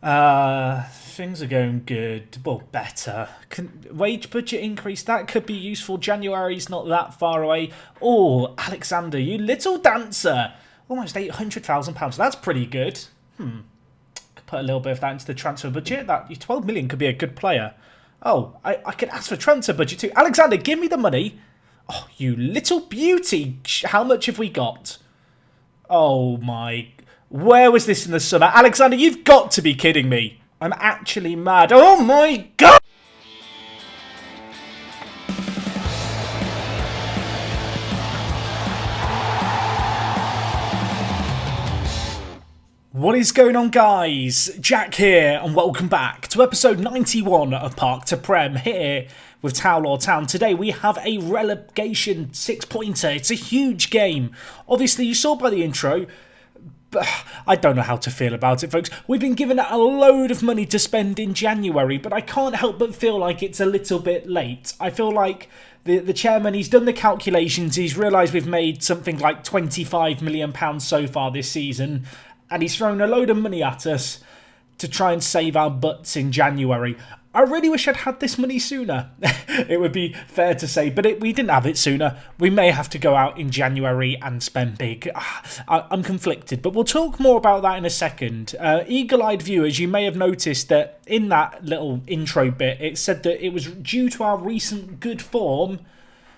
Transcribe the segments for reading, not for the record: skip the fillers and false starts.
Things are going good. Well, better. Wage budget increase, that could be useful. January's not that far away. Oh, Alexander, you little dancer. Almost £800,000. That's pretty good. Could put a little bit of that into the transfer budget. That 12 million could be a good player. Oh, I could ask for transfer budget too. Alexander, give me the money. Oh, you little beauty. How much have we got? Oh my... Where was this in the summer? Alexander, you've got to be kidding me. I'm actually mad. Oh my god! What is going on, guys? Jack here, and welcome back to episode 91 of Park to Prem here with Towel or Town. Today we have a relegation 6-pointer. It's a huge game. Obviously, you saw by the intro, but I don't know how to feel about it, folks. We've been given a load of money to spend in January, but I can't help but feel like it's a little bit late. I feel like the chairman, he's done the calculations, he's realised we've made something like £25 million so far this season, and he's thrown a load of money at us to try and save our butts in January. I really wish I'd had this money sooner. It would be fair to say, but we didn't have it sooner. We may have to go out in January and spend big. I'm conflicted, but we'll talk more about that in a second. Eagle-eyed viewers, you may have noticed that in that little intro bit, it said that it was due to our recent good form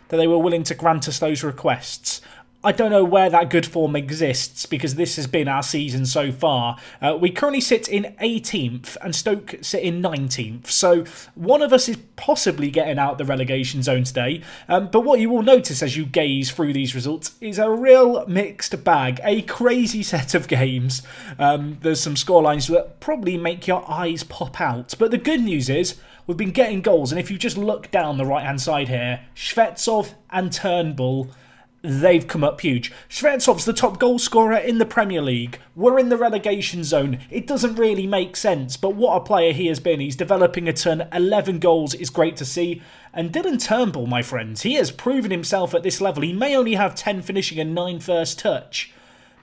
that they were willing to grant us those requests. I don't know where that good form exists because this has been our season so far. We currently sit in 18th and Stoke sit in 19th. So one of us is possibly getting out the relegation zone today. But what you will notice as you gaze through these results is a real mixed bag. A crazy set of games. There's some scorelines that probably make your eyes pop out. But the good news is we've been getting goals. And if you just look down the right hand side here, Shvetsov and Turnbull, they've come up huge. Shvetsov's the top goal scorer in the Premier League. We're in the relegation zone. It doesn't really make sense, but what a player he has been. He's developing a ton. 11 goals is great to see. And Dylan Turnbull, my friends, he has proven himself at this level. He may only have 10 finishing and 9 first touch,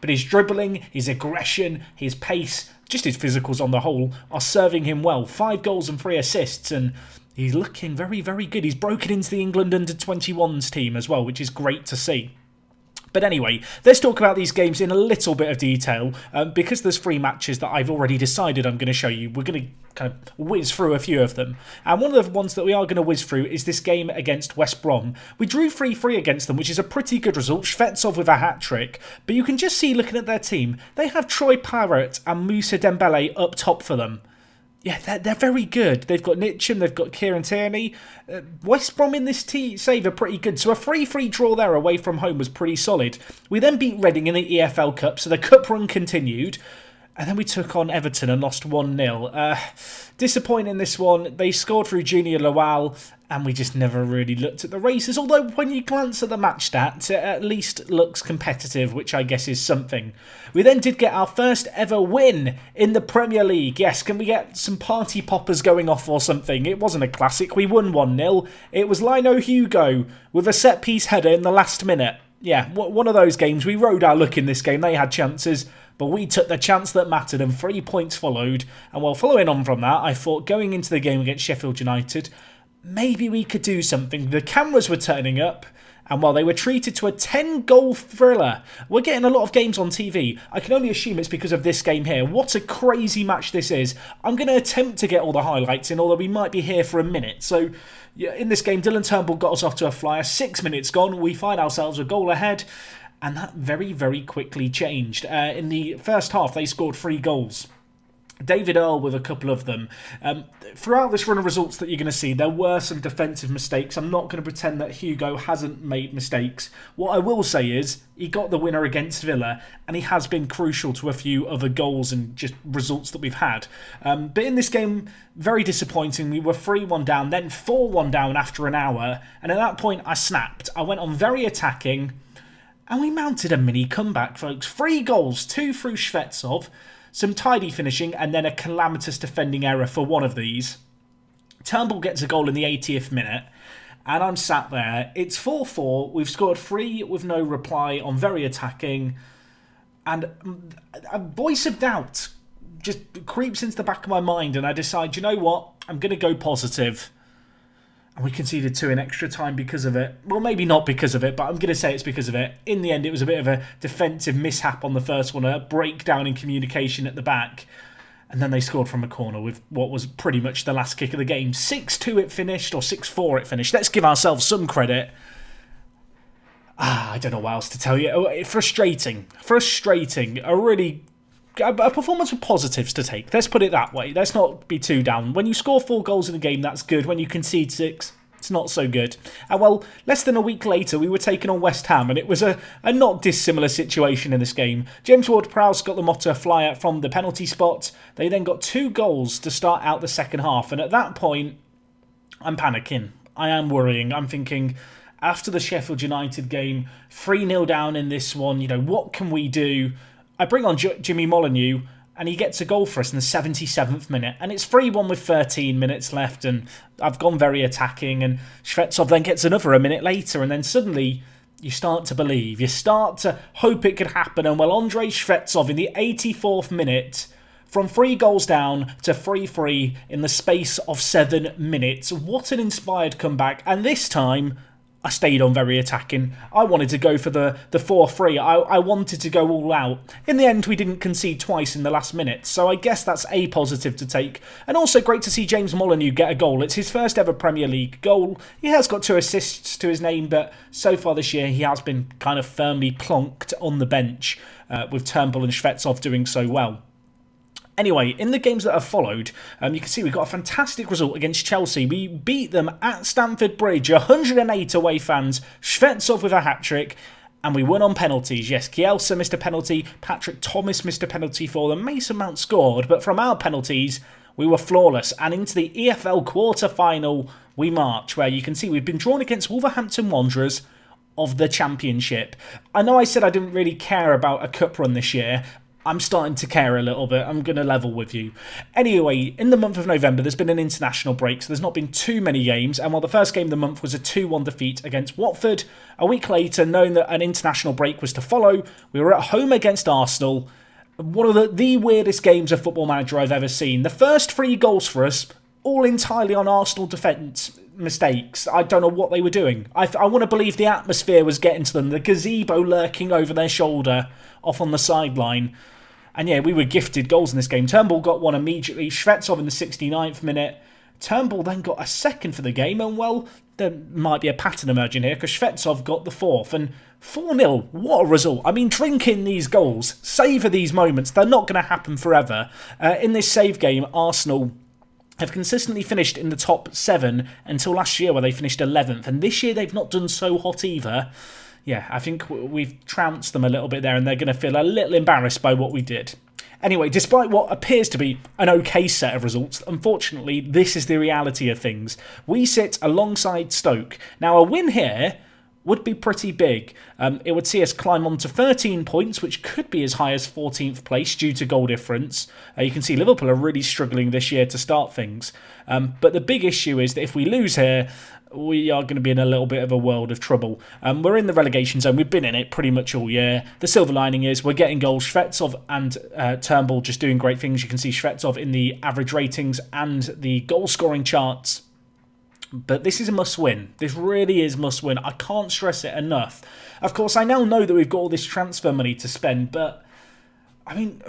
but his dribbling, his aggression, his pace, just his physicals on the whole, are serving him well. 5 goals and 3 assists, and he's looking very, very good. He's broken into the England under-21s team as well, which is great to see. But anyway, let's talk about these games in a little bit of detail. Because there's 3 matches that I've already decided I'm going to show you, we're going to kind of whiz through a few of them. And one of the ones that we are going to whiz through is this game against West Brom. We drew 3-3 against them, which is a pretty good result. Shvetsov with a hat-trick. But you can just see, looking at their team, they have Troy Parrott and Moussa Dembele up top for them. Yeah, they're very good. They've got Nitcham, they've got Kieran Tierney. West Brom in this save are pretty good. So a 3-3 draw there away from home was pretty solid. We then beat Reading in the EFL Cup, so the cup run continued. And then we took on Everton and lost 1-0. Disappointing this one. They scored through Junior Lawal, and we just never really looked at the races. Although when you glance at the match stats, it at least looks competitive, which I guess is something. We then did get our first ever win in the Premier League. Yes, can we get some party poppers going off or something? It wasn't a classic. We won 1-0. It was Lino Hugo with a set-piece header in the last minute. Yeah, one of those games. We rode our luck in this game. They had chances, but we took the chance that mattered and 3 points followed. And while following on from that, I thought going into the game against Sheffield United, maybe we could do something. The cameras were turning up, and while they were treated to a 10-goal thriller, we're getting a lot of games on TV. I can only assume it's because of this game here. What a crazy match this is. I'm going to attempt to get all the highlights in, although we might be here for a minute. So yeah, in this game, Dylan Turnbull got us off to a flyer. 6 minutes gone, we find ourselves a goal ahead. And that very, very quickly changed. In the first half, they scored 3 goals. David Earl with a couple of them. Throughout this run of results that you're going to see, there were some defensive mistakes. I'm not going to pretend that Hugo hasn't made mistakes. What I will say is he got the winner against Villa, and he has been crucial to a few other goals and just results that we've had. But in this game, very disappointing. We were 3-1 down, then 4-1 down after an hour. And at that point, I snapped. I went on very attacking, and we mounted a mini comeback, folks. 3 goals, 2 through Shvetsov, some tidy finishing, and then a calamitous defending error for one of these. Turnbull gets a goal in the 80th minute, and I'm sat there. It's 4-4. We've scored 3 with no reply on very attacking, and a voice of doubt just creeps into the back of my mind, and I decide, you know what, I'm going to go positive. And we conceded 2 in extra time because of it. Well, maybe not because of it, but I'm going to say it's because of it. In the end, it was a bit of a defensive mishap on the first one, a breakdown in communication at the back. And then they scored from a corner with what was pretty much the last kick of the game. 6-2 it finished, or 6-4 it finished. Let's give ourselves some credit. I don't know what else to tell you. Frustrating. A performance with positives to take. Let's put it that way. Let's not be too down. When you score 4 goals in a game, that's good. When you concede 6, it's not so good. And well, less than a week later, we were taking on West Ham, and it was a not dissimilar situation in this game. James Ward-Prowse got the Motta flyer from the penalty spot. They then got 2 goals to start out the second half, and at that point, I'm panicking. I am worrying. I'm thinking, after the Sheffield United game, 3-0 down in this one, what can we do? I bring on Jimmy Molyneux, and he gets a goal for us in the 77th minute. And it's 3-1 with 13 minutes left, and I've gone very attacking, and Shvetsov then gets another a minute later, and then suddenly you start to believe. You start to hope it could happen, and well, Andrei Shvetsov in the 84th minute, from 3 goals down to 3-3 in the space of 7 minutes. What an inspired comeback, and this time I stayed on very attacking. I wanted to go for the 4-3. I wanted to go all out. In the end, we didn't concede twice in the last minute, so I guess that's a positive to take. And also great to see James Molyneux get a goal. It's his first ever Premier League goal. He has got 2 assists to his name, but so far this year he has been kind of firmly plonked on the bench, with Turnbull and Shvetsov doing so well. Anyway, in the games that have followed, you can see we got a fantastic result against Chelsea. We beat them at Stamford Bridge, 108 away fans, Shvetsov with a hat-trick, and we won on penalties. Yes, Kielsa missed a penalty, Patrick Thomas missed a penalty for them, Mason Mount scored, but from our penalties, we were flawless. And into the EFL quarter-final we march, where you can see we've been drawn against Wolverhampton Wanderers of the Championship. I know I said I didn't really care about a cup run this year. I'm starting to care a little bit. I'm going to level with you. Anyway, in the month of November, there's been an international break, so there's not been too many games. And while the first game of the month was a 2-1 defeat against Watford, a week later, knowing that an international break was to follow, we were at home against Arsenal. One of the weirdest games of Football Manager I've ever seen. The first 3 goals for us, all entirely on Arsenal defence mistakes. I don't know what they were doing. I want to believe the atmosphere was getting to them, the gazebo lurking over their shoulder off on the sideline. And yeah, we were gifted goals in this game. Turnbull got one immediately, Shvetsov in the 69th minute. Turnbull then got a second for the game, and well, there might be a pattern emerging here, because Shvetsov got the 4th, and 4-0, what a result. I mean, drink in these goals, savour these moments, they're not going to happen forever. In this save game, Arsenal have consistently finished in the top 7 until last year, where they finished 11th, and this year they've not done so hot either. Yeah, I think we've trounced them a little bit there, and they're going to feel a little embarrassed by what we did. Anyway, despite what appears to be an okay set of results, unfortunately, this is the reality of things. We sit alongside Stoke. Now, a win here would be pretty big. It would see us climb on to 13 points, which could be as high as 14th place due to goal difference. You can see Liverpool are really struggling this year to start things. But the big issue is that if we lose here, we are going to be in a little bit of a world of trouble. We're in the relegation zone. We've been in it pretty much all year. The silver lining is we're getting goals. Shvetsov and Turnbull just doing great things. You can see Shvetsov in the average ratings and the goal-scoring charts. But this is a must-win. This really is must-win. I can't stress it enough. Of course, I now know that we've got all this transfer money to spend, but I mean,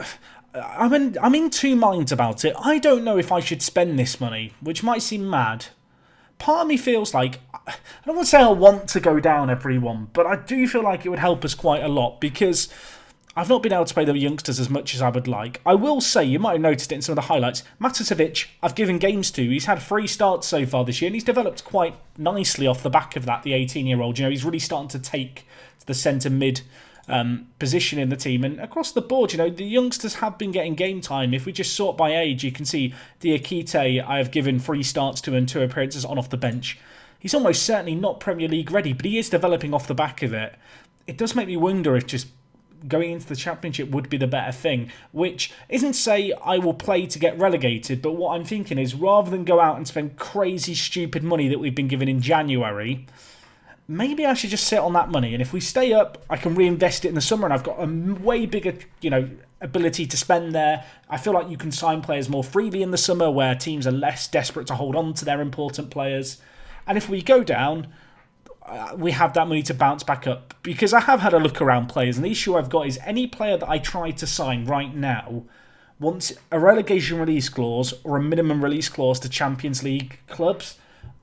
I'm in 2 minds about it. I don't know if I should spend this money, which might seem mad. Part of me feels like, I don't want to say I want to go down everyone, but I do feel like it would help us quite a lot, because I've not been able to play the youngsters as much as I would like. I will say, you might have noticed it in some of the highlights, Matusovic, I've given games to. He's had 3 starts so far this year, and he's developed quite nicely off the back of that, the 18-year-old. He's really starting to take the centre mid position in the team, and across the board, the youngsters have been getting game time. If we just sort by age, you can see Diakite I have given 3 starts to and 2 appearances on off the bench. He's almost certainly not Premier League ready, but he is developing off the back of it. It does make me wonder if just going into the Championship would be the better thing, which isn't say I will play to get relegated, but what I'm thinking is, rather than go out and spend crazy stupid money that we've been given in January, maybe I should just sit on that money, and if we stay up, I can reinvest it in the summer, and I've got a way bigger, ability to spend there. I feel like you can sign players more freely in the summer where teams are less desperate to hold on to their important players. And if we go down, we have that money to bounce back up. Because I have had a look around players, and the issue I've got is any player that I try to sign right now wants a relegation release clause or a minimum release clause to Champions League clubs.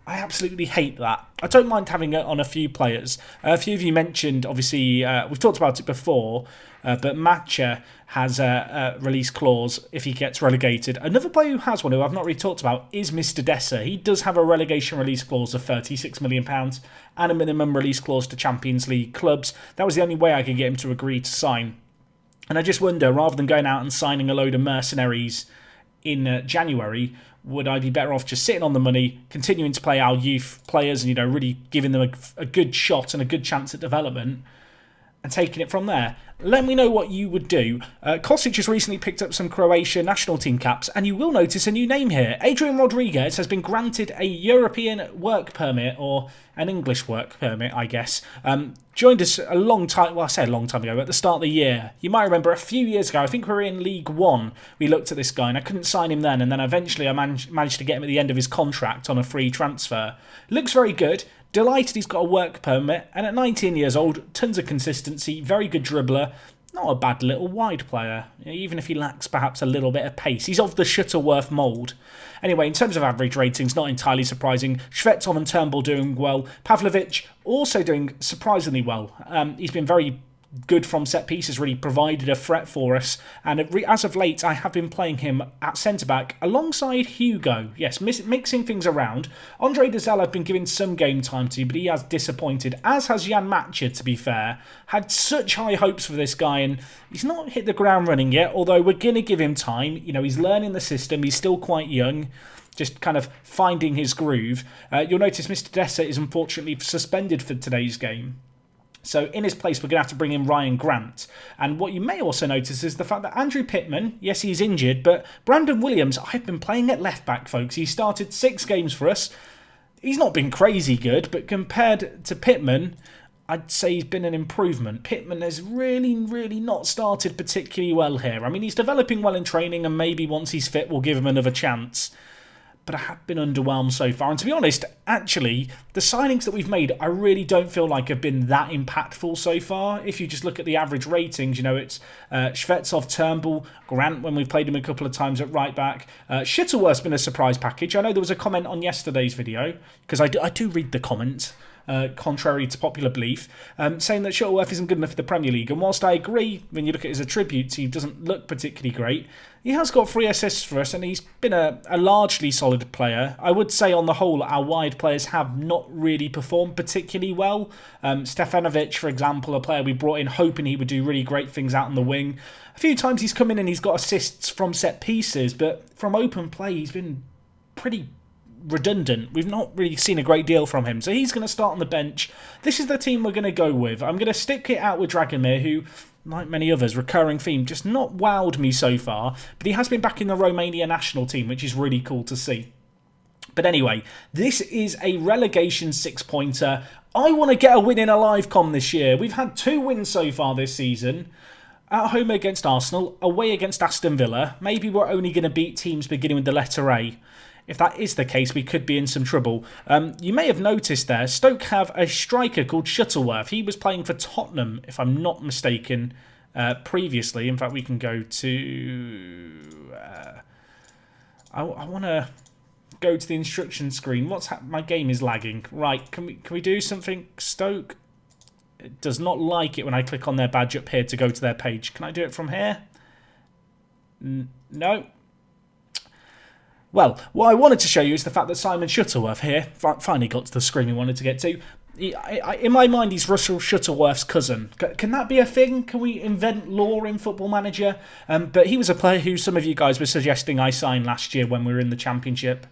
I absolutely hate that. I don't mind having it on a few players. A few of you mentioned, obviously, we've talked about it before, but Matcha has a release clause if he gets relegated. Another player who has one, who I've not really talked about, is Mr. Dessa. He does have a relegation release clause of £36 million and a minimum release clause to Champions League clubs. That was the only way I could get him to agree to sign. And I just wonder, rather than going out and signing a load of mercenaries in January, would I be better off just sitting on the money, continuing to play our youth players and, really giving them a good shot and a good chance at development and taking it from there? Let me know what you would do. Kosic has recently picked up some Croatia national team caps, and you will notice a new name here. Adrian Rodriguez has been granted a European work permit, or an English work permit, I guess. Joined us a long time, well, I say a long time ago, at the start of the year. You might remember a few years ago, I think we were in League One, we looked at this guy, and I couldn't sign him then, and then eventually I managed to get him at the end of his contract on a free transfer. Looks very good. Delighted he's got a work permit, and at 19 years old, tons of consistency, very good dribbler, not a bad little wide player, even if he lacks perhaps a little bit of pace. He's of the Shuttleworth mould. Anyway, in terms of average ratings, not entirely surprising. Shvetsov and Turnbull doing well. Pavlovic also doing surprisingly well. He's been very good from set pieces, really provided a threat for us, and as of late I have been playing him at centre-back alongside Hugo. Yes, mixing things around. Andre Dezal I've been giving some game time to, but he has disappointed, as has Jan Matcha, to be fair. Had such high hopes for this guy, and he's not hit the ground running yet, although we're going to give him time. He's learning the system, he's still quite young, just kind of finding his groove. You'll notice Mr. Dessa is unfortunately suspended for today's game. So in his place, we're going to have to bring in Ryan Grant. And what you may also notice is the fact that Andrew Pittman, yes, he's injured, but Brandon Williams, I've been playing at left-back, folks. He started 6 games for us. He's not been crazy good, but compared to Pittman, I'd say he's been an improvement. Pittman has really, really not started particularly well here. I mean, he's developing well in training, and maybe once he's fit, we'll give him another chance. But I have been underwhelmed so far. And to be honest, actually, the signings that we've made, I really don't feel like have been that impactful so far. If you just look at the average ratings, it's Shvetsov, Turnbull, Grant when we've played him a couple of times at right back. Shuttleworth's been a surprise package. I know there was a comment on yesterday's video, because I do read the comments. Contrary to popular belief, saying that Shuttleworth isn't good enough for the Premier League. And whilst I agree, when you look at his attributes, he doesn't look particularly great. He has got 3 assists for us, and he's been a largely solid player. I would say on the whole, our wide players have not really performed particularly well. Stefanovic, for example, a player we brought in hoping he would do really great things out on the wing. A few times he's come in and he's got assists from set pieces, but from open play, he's been pretty redundant. We've not really seen a great deal from him, so he's going to start on the bench. This is the team we're going to go with. I'm going to stick it out with Dragomir, who, like many others, recurring theme, just not wowed me so far, but he has been back in the Romania national team, which is really cool to see. But anyway, this is a relegation 6-pointer. I want to get a win in a live com this year. We've had 2 wins so far this season. At home against Arsenal, away against Aston Villa. Maybe we're only going to beat teams beginning with the letter A. If that is the case, we could be in some trouble. You may have noticed there, Stoke have a striker called Shuttleworth. He was playing for Tottenham, if I'm not mistaken, previously. In fact, we can go to... I want to go to the instruction screen. My game is lagging. Right, can we do something? Stoke? It does not like it when I click on their badge up here to go to their page. Can I do it from here? No. Well, what I wanted to show you is the fact that Simon Shuttleworth here finally got to the screen we wanted to get to. In my mind, he's Russell Shuttleworth's cousin. Can that be a thing? Can we invent lore in Football Manager? But he was a player who some of you guys were suggesting I sign last year when we were in the Championship.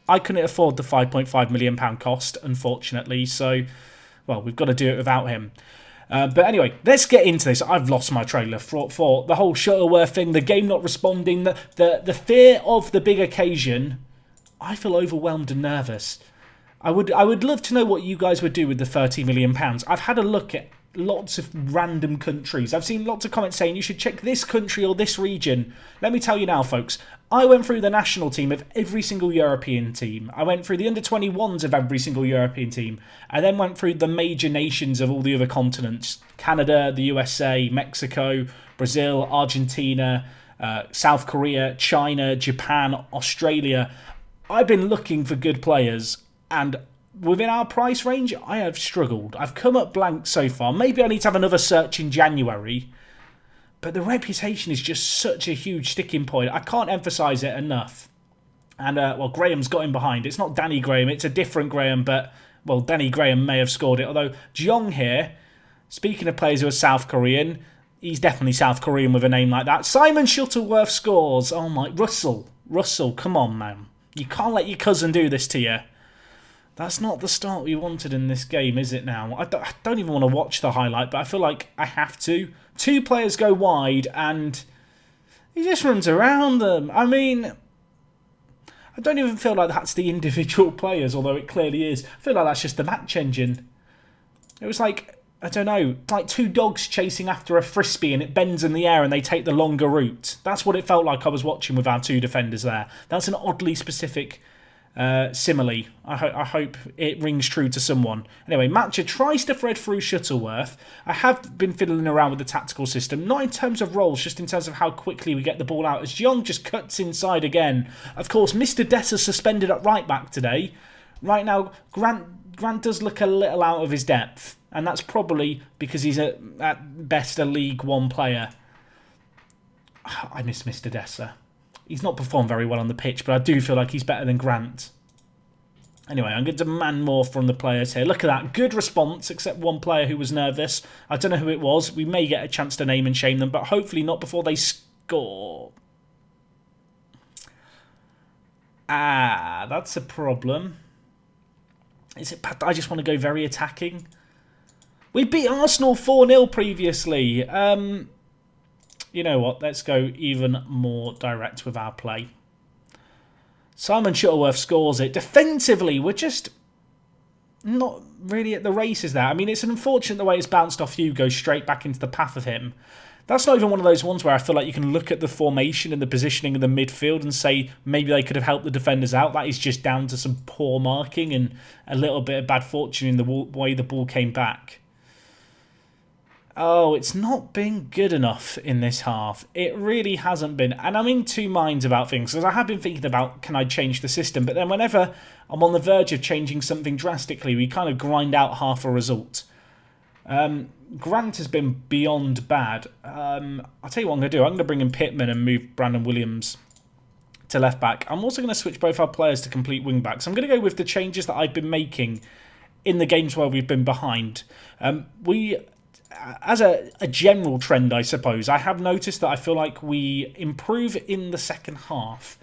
I couldn't afford the £5.5 million cost, unfortunately, so, well, we've got to do it without him. But anyway, let's get into this. I've lost my trailer for the whole Shuttleworth thing, the game not responding, the fear of the big occasion. I feel overwhelmed and nervous. I would love to know what you guys would do with the £30 million. I've had a look at lots of random countries. I've seen lots of comments saying you should check this country or this region. Let me tell you now, folks. I went through the national team of every single European team. I went through the under-21s of every single European team. I then went through the major nations of all the other continents. Canada, the USA, Mexico, Brazil, Argentina, South Korea, China, Japan, Australia. I've been looking for good players, and within our price range, I have struggled. I've come up blank so far. Maybe I need to have another search in January. But the reputation is just such a huge sticking point. I can't emphasise it enough. And, well, Graham's got him behind. It's not Danny Graham. It's a different Graham. But, well, Danny Graham may have scored it. Although, Jeong here, speaking of players who are South Korean, he's definitely South Korean with a name like that. Simon Shuttleworth scores. Oh, my. Russell, come on, man. You can't let your cousin do this to you. That's not the start we wanted in this game, is it now? I don't even want to watch the highlight, but I feel like I have to. 2 players go wide, and he just runs around them. I mean, I don't even feel like that's the individual players, although it clearly is. I feel like that's just the match engine. It was like, I don't know, like 2 dogs chasing after a frisbee, and it bends in the air, and they take the longer route. That's what it felt like I was watching with our 2 defenders there. That's an oddly specific simile. I hope it rings true to someone. Anyway, Matcha tries to thread through Shuttleworth. I have been fiddling around with the tactical system, not in terms of roles, just in terms of how quickly we get the ball out, as Jeong just cuts inside again. Of course, Mr. Dessa suspended at right back today. Right now, Grant does look a little out of his depth, and that's probably because he's at best a League One player. I miss Mr. Dessa. He's not performed very well on the pitch, but I do feel like he's better than Grant. Anyway, I'm going to demand more from the players here. Look at that. Good response, except one player who was nervous. I don't know who it was. We may get a chance to name and shame them, but hopefully not before they score. Ah, that's a problem. Is it bad that I just want to go very attacking? We beat Arsenal 4-0 previously. You know what? Let's go even more direct with our play. Simon Shuttleworth scores it. Defensively, we're just not really at the races there. I mean, it's unfortunate the way it's bounced off you, goes straight back into the path of him. That's not even one of those ones where I feel like you can look at the formation and the positioning of the midfield and say maybe they could have helped the defenders out. That is just down to some poor marking and a little bit of bad fortune in the way the ball came back. Oh, it's not been good enough in this half. It really hasn't been. And I'm in 2 minds about things, because I have been thinking about, can I change the system? But then whenever I'm on the verge of changing something drastically, we kind of grind out half a result. Grant has been beyond bad. I'll tell you what I'm going to do. I'm going to bring in Pittman and move Brandon Williams to left back. I'm also going to switch both our players to complete wing backs. I'm going to go with the changes that I've been making in the games where we've been behind. As a general trend, I suppose, I have noticed that I feel like we improve in the second half,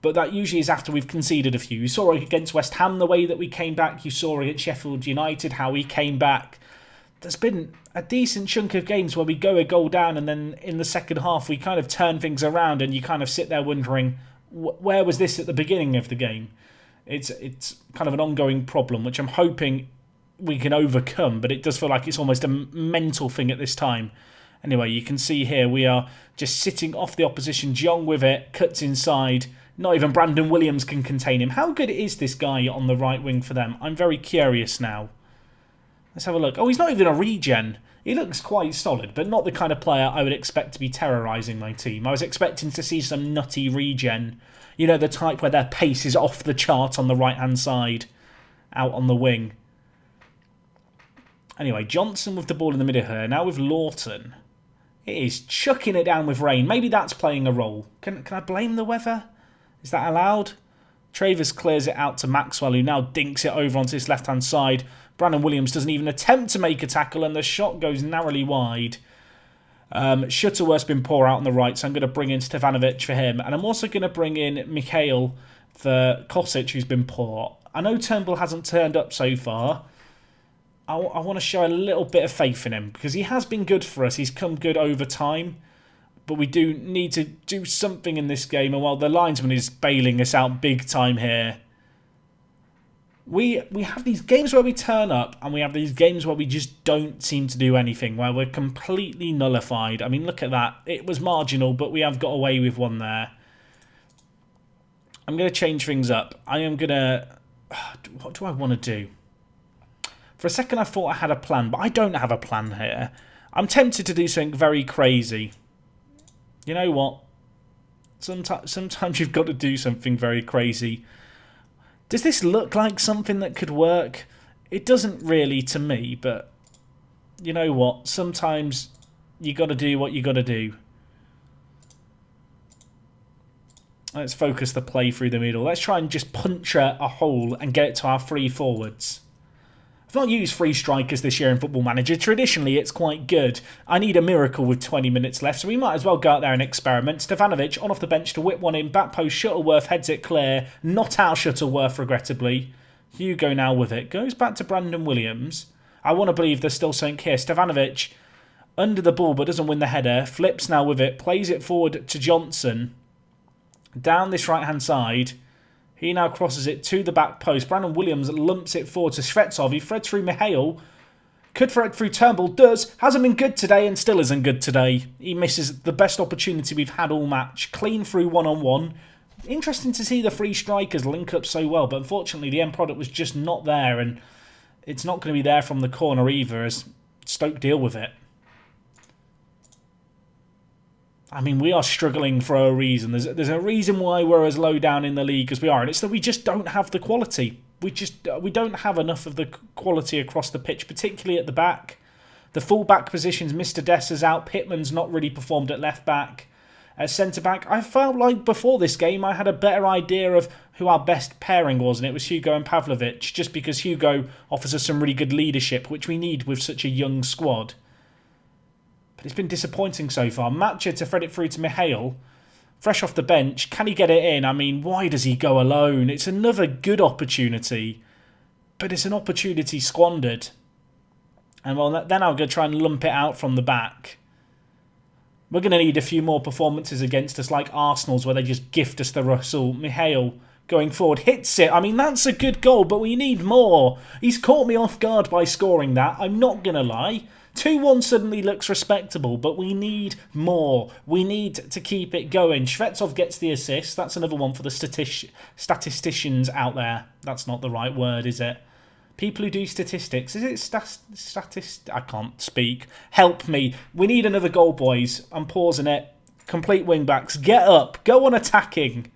but that usually is after we've conceded a few. You saw it against West Ham, the way that we came back. You saw against Sheffield United, how we came back. There's been a decent chunk of games where we go a goal down, and then in the second half we kind of turn things around, and you kind of sit there wondering, where was this at the beginning of the game? It's kind of an ongoing problem, which I'm hoping we can overcome, but it does feel like it's almost a mental thing at this time. Anyway, you can see here we are just sitting off the opposition. Jeong with it, cuts inside. Not even Brandon Williams can contain him. How good is this guy on the right wing for them? I'm very curious now. Let's have a look. Oh, he's not even a regen. He looks quite solid, but not the kind of player I would expect to be terrorising my team. I was expecting to see some nutty regen. You know, the type where their pace is off the chart on the right-hand side, out on the wing. Anyway, Johnson with the ball in the middle here. Now with Lawton. It is chucking it down with rain. Maybe that's playing a role. Can I blame the weather? Is that allowed? Travers clears it out to Maxwell, who now dinks it over onto his left-hand side. Brandon Williams doesn't even attempt to make a tackle, and the shot goes narrowly wide. Shuttleworth's been poor out on the right, so I'm going to bring in Stefanovic for him. And I'm also going to bring in Mikhail for Kosic, who's been poor. I know Turnbull hasn't turned up so far. I want to show a little bit of faith in him, because he has been good for us. He's come good over time. But we do need to do something in this game. And while the linesman is bailing us out big time here, We have these games where we turn up, and we have these games where we just don't seem to do anything, where we're completely nullified. I mean, look at that. It was marginal, but we have got away with one there. I'm going to change things up. I am going to... What do I want to do? For a second I thought I had a plan, but I don't have a plan here. I'm tempted to do something very crazy. You know what? Sometimes you've got to do something very crazy. Does this look like something that could work? It doesn't really to me, but you know what? Sometimes you got to do what you got to do. Let's focus the play through the middle. Let's try and just puncture a hole and get it to our free forwards. I've not used free strikers this year in Football Manager. Traditionally, it's quite good. I need a miracle with 20 minutes left, so we might as well go out there and experiment. Stefanovic on off the bench to whip one in. Back post, Shuttleworth heads it clear. Not out Shuttleworth, regrettably. Hugo now with it. Goes back to Brandon Williams. I want to believe there's still something here. Stefanovic under the ball but doesn't win the header. Flips now with it. Plays it forward to Johnson. Down this right-hand side. He now crosses it to the back post. Brandon Williams lumps it forward to Shvetsov. He threads through Mihail. Could thread through Turnbull. Does. Hasn't been good today and still isn't good today. He misses the best opportunity we've had all match. Clean through one-on-one. Interesting to see the free strikers link up so well. But unfortunately, the end product was just not there. And it's not going to be there from the corner either as Stoke deal with it. I mean, we are struggling for a reason. There's a reason why we're as low down in the league as we are, and it's that we just don't have the quality. We don't have enough of the quality across the pitch, particularly at the back. The full-back positions, Mr. Dessa's out. Pittman's not really performed at left-back. At centre-back, I felt like before this game I had a better idea of who our best pairing was, and it was Hugo and Pavlovic, just because Hugo offers us some really good leadership, which we need with such a young squad. But it's been disappointing so far. Matcha to thread it through to Mihail. Fresh off the bench. Can he get it in? I mean, why does he go alone? It's another good opportunity. But it's an opportunity squandered. And well, then I'm going to try and lump it out from the back. We're going to need a few more performances against us like Arsenal's where they just gift us the Russell. Mihail going forward hits it. I mean, that's a good goal, but we need more. He's caught me off guard by scoring that. I'm not going to lie. 2-1 suddenly looks respectable, but we need more. We need to keep it going. Shvetsov gets the assist. That's another one for the statisticians out there. That's not the right word, is it? People who do statistics. Is it I can't speak. Help me. We need another goal, boys. I'm pausing it. Complete wing-backs. Get up. Go on attacking.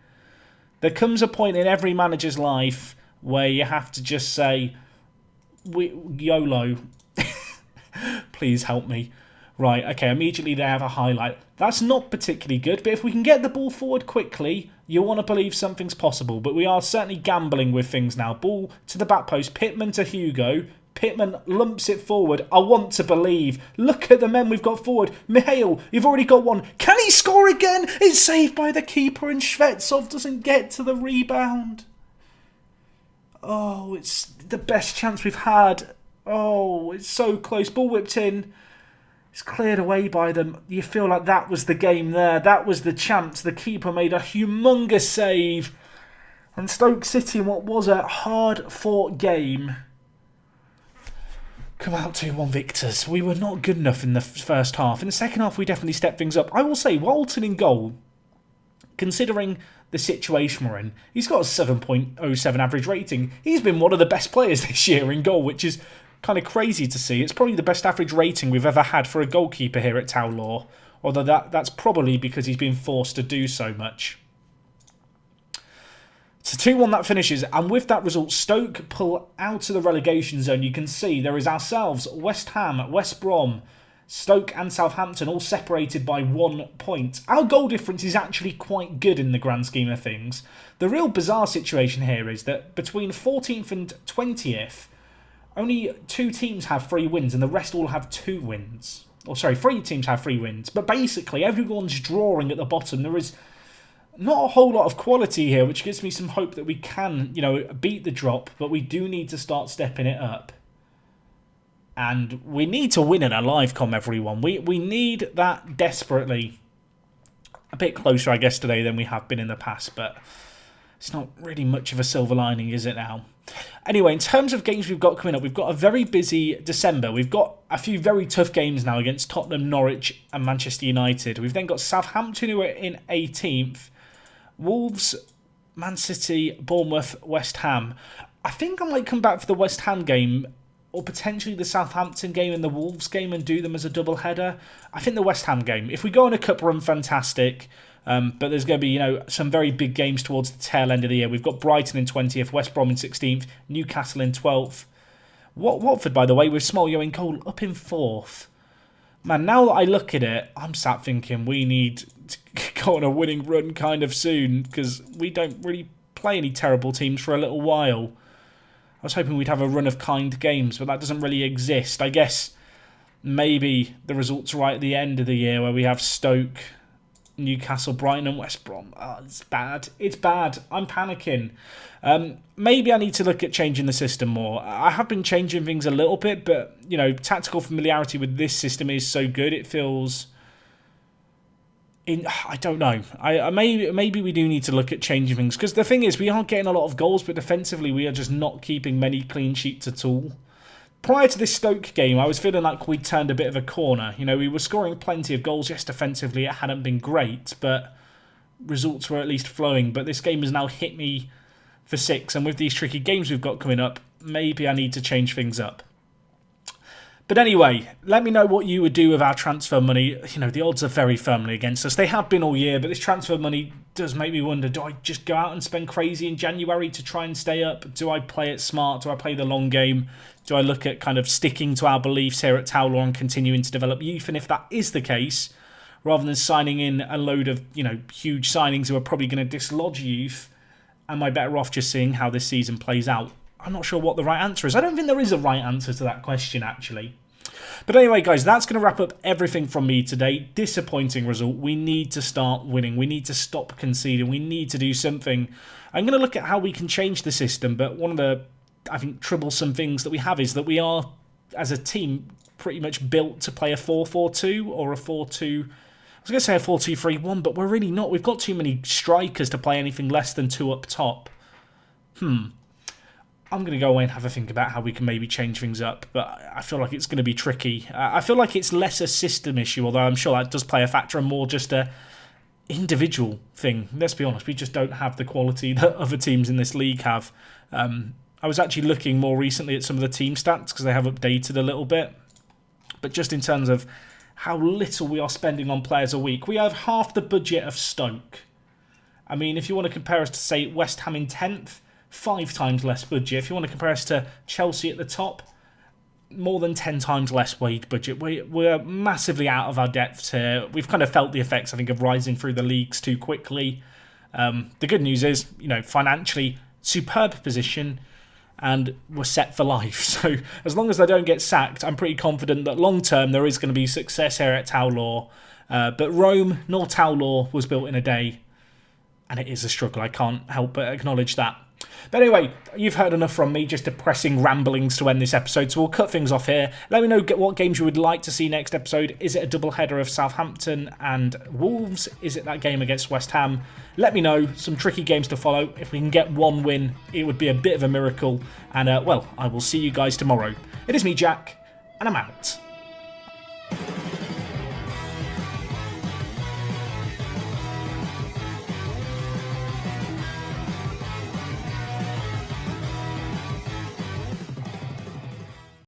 There comes a point in every manager's life where you have to just say, YOLO. Please help me. Right, okay, immediately they have a highlight. That's not particularly good, but if we can get the ball forward quickly, you want to believe something's possible. But we are certainly gambling with things now. Ball to the back post. Pittman to Hugo. Pittman lumps it forward. I want to believe. Look at the men we've got forward. Mihail, you've already got one. Can he score again? It's saved by the keeper and Shvetsov doesn't get to the rebound. Oh, it's the best chance we've had. Oh, it's so close. Ball whipped in. It's cleared away by them. You feel like that was the game there. That was the chance. The keeper made a humongous save. And Stoke City, in what was a hard-fought game, come out 2-1 victors. We were not good enough in the first half. In the second half, we definitely stepped things up. I will say, Walton in goal, considering the situation we're in, he's got a 7.07 average rating. He's been one of the best players this year in goal, which is kind of crazy to see. It's probably the best average rating we've ever had for a goalkeeper here at Town Law, although that's probably because he's been forced to do so much. So 2-1 that finishes, and with that result, Stoke pull out of the relegation zone. You can see there is ourselves, West Ham, West Brom, Stoke and Southampton all separated by 1 point. Our goal difference is actually quite good in the grand scheme of things. The real bizarre situation here is that between 14th and 20th, only 2 teams have 3 wins and the rest all have 2 wins. Or sorry, 3 teams have 3 wins. But basically everyone's drawing at the bottom. There is not a whole lot of quality here, which gives me some hope that we can, beat the drop. But we do need to start stepping it up. And we need to win in a live com, everyone. We need that desperately. A bit closer, I guess, today than we have been in the past. But it's not really much of a silver lining, is it now? Anyway, in terms of games we've got coming up, we've got a very busy December. We've got a few very tough games now against Tottenham, Norwich and Manchester United. We've then got Southampton, who are in 18th. Wolves, Man City, Bournemouth, West Ham. I think I might come back for the West Ham game or potentially the Southampton game and the Wolves game and do them as a double header. I think the West Ham game. If we go on a cup run, fantastic. But there's going to be, some very big games towards the tail end of the year. We've got Brighton in 20th, West Brom in 16th, Newcastle in 12th. Watford, by the way, with Smolio in goal, up in 4th. Man, now that I look at it, I'm sat thinking we need to go on a winning run kind of soon because we don't really play any terrible teams for a little while. I was hoping we'd have a run of kind games, but that doesn't really exist. I guess maybe the results right at the end of the year where we have Stoke, Newcastle, Brighton and West Brom. Oh, it's bad. It's bad. I'm panicking. Maybe I need to look at changing the system more. I have been changing things a little bit, but, tactical familiarity with this system is so good. It feels... I don't know. Maybe we do need to look at changing things. Because the thing is, we are getting a lot of goals, but defensively we are just not keeping many clean sheets at all. Prior to this Stoke game, I was feeling like we'd turned a bit of a corner. We were scoring plenty of goals. Yes, defensively it hadn't been great, but results were at least flowing. But this game has now hit me for 6, and with these tricky games we've got coming up, maybe I need to change things up. But anyway, let me know what you would do with our transfer money. The odds are very firmly against us. They have been all year, but this transfer money does make me wonder, do I just go out and spend crazy in January to try and stay up? Do I play it smart? Do I play the long game? Do I look at kind of sticking to our beliefs here at Towler and continuing to develop youth? And if that is the case, rather than signing in a load of, huge signings who are probably going to dislodge youth, am I better off just seeing how this season plays out? I'm not sure what the right answer is. I don't think there is a right answer to that question, actually. But anyway, guys, that's going to wrap up everything from me today. Disappointing result. We need to start winning. We need to stop conceding. We need to do something. I'm going to look at how we can change the system, but one of the, I think, troublesome things that we have is that we are, as a team, pretty much built to play a 4-4-2 or a 4-2... I was going to say a 4-2-3-1, but we're really not. We've got too many strikers to play anything less than 2 up top. I'm going to go away and have a think about how we can maybe change things up, but I feel like it's going to be tricky. I feel like it's less a system issue, although I'm sure that does play a factor and more just a individual thing. Let's be honest, we just don't have the quality that other teams in this league have. I was actually looking more recently at some of the team stats because they have updated a little bit, but just in terms of how little we are spending on players a week, we have half the budget of Stoke. I mean, if you want to compare us to, say, West Ham in 10th, 5 times less budget. If you want to compare us to Chelsea at the top, more than 10 times less wage budget. We're massively out of our depth here. We've kind of felt the effects, I think, of rising through the leagues too quickly. The good news is, financially, superb position, and we're set for life. So as long as I don't get sacked, I'm pretty confident that long term there is going to be success here at Towler. But Rome nor Towler was built in a day, and it is a struggle. I can't help but acknowledge that. But anyway, you've heard enough from me, just depressing ramblings to end this episode, so we'll cut things off here. Let me know what games you would like to see next episode. Is it a double header of Southampton and Wolves? Is it that game against West Ham? Let me know. Some tricky games to follow. If we can get 1 win, it would be a bit of a miracle. And, I will see you guys tomorrow. It is me, Jack, and I'm out.